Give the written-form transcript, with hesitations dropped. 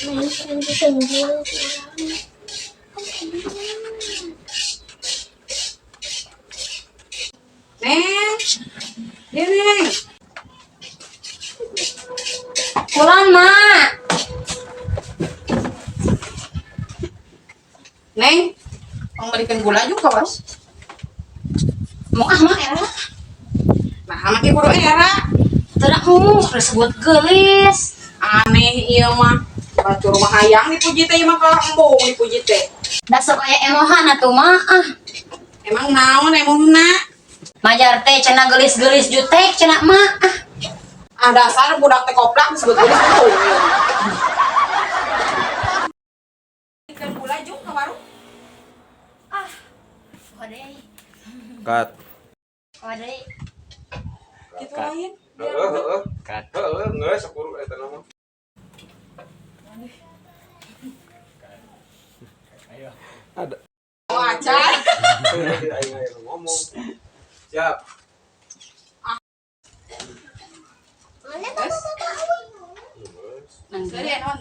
Neng, dia Neng. Pulang, Mak. Neng, mau belikan gula juga, Bos. Mau Mak era. Nah, anak ibu era. Tidak mau disebut gelis. Aneh iya mah. Batu rumah hayang dipuji teh mah kalau embung dipuji teh. Dasar kayak emohan atuh, Mak. Emang naon emangna? Majar teh cenah gelis-gelis jutek cenah Mak. Ah dasar budak teh koplak disebut gelis tuh. Ikan gula juga ke warung. Wadai. Kat. Wadai. Gitu lain. Kat. Nggak sepuluh eta nama. Ada. Oh acar. Ayo ngomong. Siap. Mana tahu. Seri non